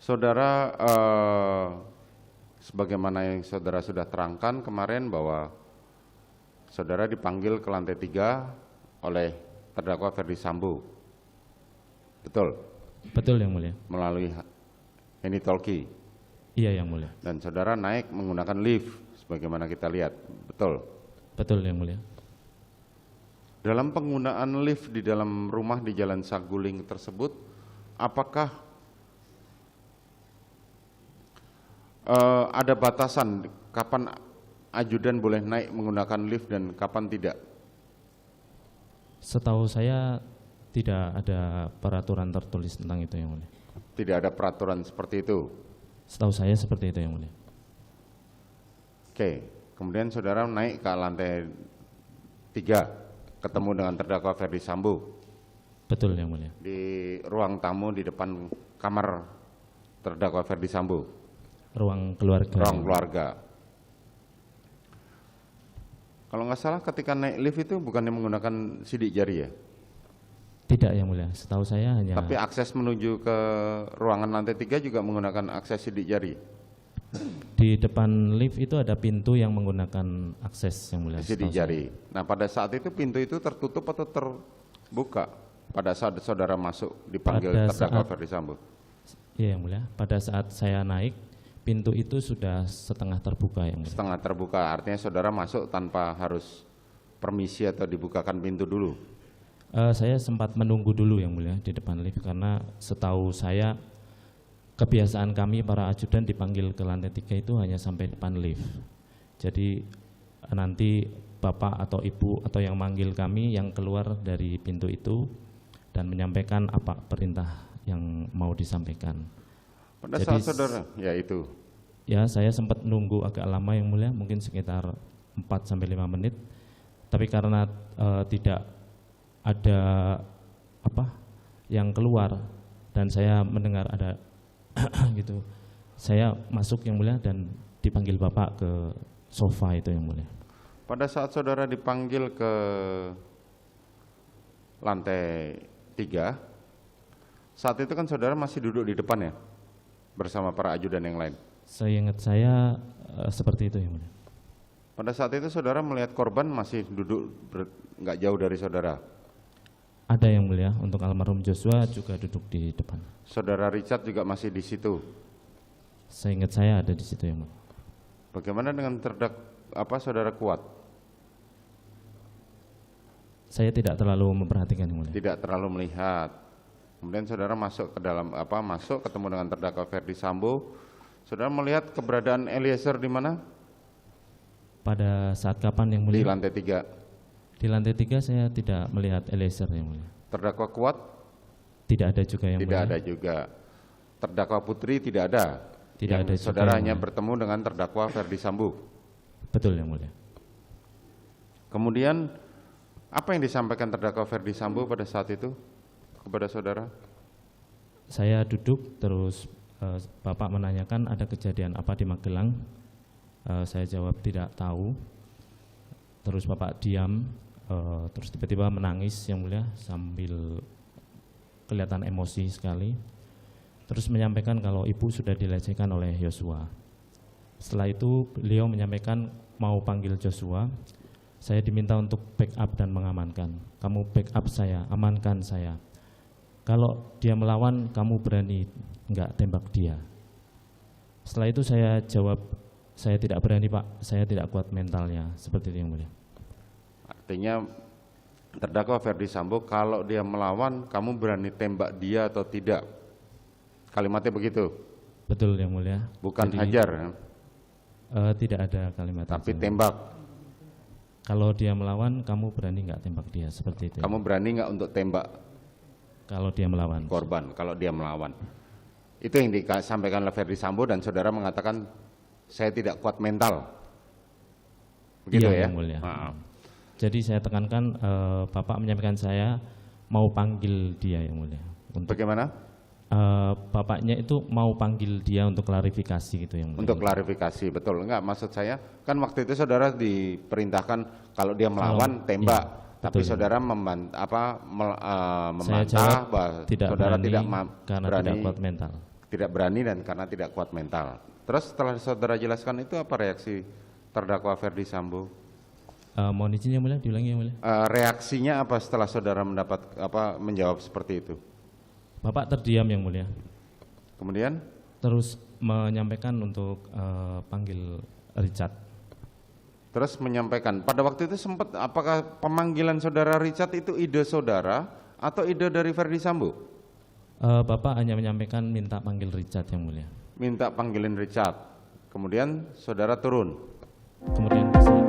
Saudara, sebagaimana yang saudara sudah terangkan kemarin bahwa saudara dipanggil ke lantai 3 oleh terdakwa Ferdy Sambo. Betul? Betul yang mulia. Melalui Henny-Talkie. Iya yang mulia. Dan saudara naik menggunakan lift, sebagaimana kita lihat. Betul? Betul yang mulia. Dalam penggunaan lift di dalam rumah di Jalan Saguling tersebut, apakah ada batasan kapan ajudan boleh naik menggunakan lift dan kapan tidak? Setahu saya tidak ada peraturan tertulis tentang itu yang mulia. Tidak ada peraturan seperti itu? Setahu saya seperti itu yang mulia. Oke, kemudian saudara naik ke lantai 3, ketemu dengan terdakwa Ferdy Sambo. Betul yang mulia. Di ruang tamu di depan kamar terdakwa Ferdy Sambo. Ruang keluarga. Ruang keluarga. Kalau nggak salah ketika naik lift itu bukannya menggunakan sidik jari ya? Tidak yang mulia, setahu saya hanya. Tapi akses menuju ke ruangan lantai 3 juga menggunakan akses sidik jari? Di depan lift itu ada pintu yang menggunakan akses yang mulia. Sidik jari. Nah pada saat itu pintu itu tertutup atau terbuka? Pada saat saudara masuk dipanggil terdakwa Ferdy Sambo? Iya yang mulia, pada saat saya naik pintu itu sudah setengah terbuka yang mulia. Setengah terbuka, artinya saudara masuk tanpa harus permisi atau dibukakan pintu dulu? Saya sempat menunggu dulu yang mulia di depan lift karena setahu saya kebiasaan kami para ajudan dipanggil ke lantai 3 itu hanya sampai depan lift. Jadi nanti bapak atau ibu atau yang manggil kami yang keluar dari pintu itu dan menyampaikan apa perintah yang mau disampaikan. Pada jadi, saat saudara, ya itu. Ya saya sempat nunggu agak lama yang mulia, mungkin sekitar 4-5 menit. Tapi karena tidak ada apa yang keluar dan saya mendengar ada gitu, saya masuk yang mulia dan dipanggil bapak ke sofa itu yang mulia. Pada saat saudara dipanggil ke lantai 3, saat itu kan saudara masih duduk di depan ya, bersama para ajudan yang lain? Seingat saya seperti itu yang mulia. Pada saat itu saudara melihat korban masih duduk nggak jauh dari saudara? Ada yang mulia, untuk almarhum Joshua juga duduk di depan. Saudara Richard juga masih di situ? Seingat saya ada di situ yang mulia. Bagaimana dengan saudara Kuat? Saya tidak terlalu memperhatikan yang mulia. Tidak terlalu melihat. Kemudian saudara masuk ke dalam masuk ketemu dengan terdakwa Ferdy Sambo. Saudara melihat keberadaan Eliezer di mana? Pada saat kapan yang mulia? Di lantai 3. Di lantai 3 saya tidak melihat Eliezer yang mulia. Terdakwa Kuat? Tidak ada juga yang tidak mulia. Ada juga. Terdakwa Putri tidak ada? Tidak ada juga. Saudara hanya bertemu dengan terdakwa Ferdy Sambo? Betul yang mulia. Kemudian apa yang disampaikan terdakwa Ferdy Sambo pada saat itu kepada saudara? Saya duduk terus bapak menanyakan ada kejadian apa di Magelang. Saya jawab tidak tahu. Terus bapak diam, terus tiba-tiba menangis yang mulia sambil kelihatan emosi sekali. Terus menyampaikan kalau ibu sudah dilecehkan oleh Joshua. Setelah itu beliau menyampaikan mau panggil Joshua. Saya diminta untuk backup dan mengamankan. Kamu backup saya, amankan saya. Kalau dia melawan, kamu berani enggak tembak dia? Setelah itu saya jawab, saya tidak berani pak, saya tidak kuat mentalnya. Seperti itu yang mulia. Artinya terdakwa Ferdy Sambo kalau dia melawan, kamu berani tembak dia atau tidak? Kalimatnya begitu? Betul yang mulia. Bukan jadi, hajar? Tidak ada kalimat. Tapi tembak? Kalau dia melawan, kamu berani nggak tembak dia? Seperti itu. Kamu berani nggak untuk tembak? Kalau dia melawan. Korban, kalau dia melawan. Itu yang disampaikan oleh Ferdy Sambo dan saudara mengatakan saya tidak kuat mental. Begitu iya, ya? Yang mulia. Jadi saya tekankan bapak menyampaikan saya mau panggil dia yang mulia. Bagaimana? Bapaknya itu mau panggil dia untuk klarifikasi gitu yang mulia. Untuk klarifikasi, betul. Enggak, maksud saya kan waktu itu saudara diperintahkan kalau dia melawan tembak. Iya. Tapi betul, saudara membantah bahwa tidak saudara berani tidak karena berani, tidak kuat mental. tidak berani dan karena tidak kuat mental. Terus setelah saudara jelaskan itu apa reaksi terdakwa Ferdi Sambo? Mohon izin yang mulia, diulangi yang mulia. Reaksinya apa setelah saudara menjawab seperti itu? Bapak terdiam yang mulia. Kemudian? Terus menyampaikan untuk panggil Richard. Terus menyampaikan, pada waktu itu sempat apakah pemanggilan saudara Richard itu ide saudara atau ide dari Ferdi Sambo? Bapak hanya menyampaikan minta panggil Richard yang mulia. Minta panggilin Richard, kemudian saudara turun. Kemudian saya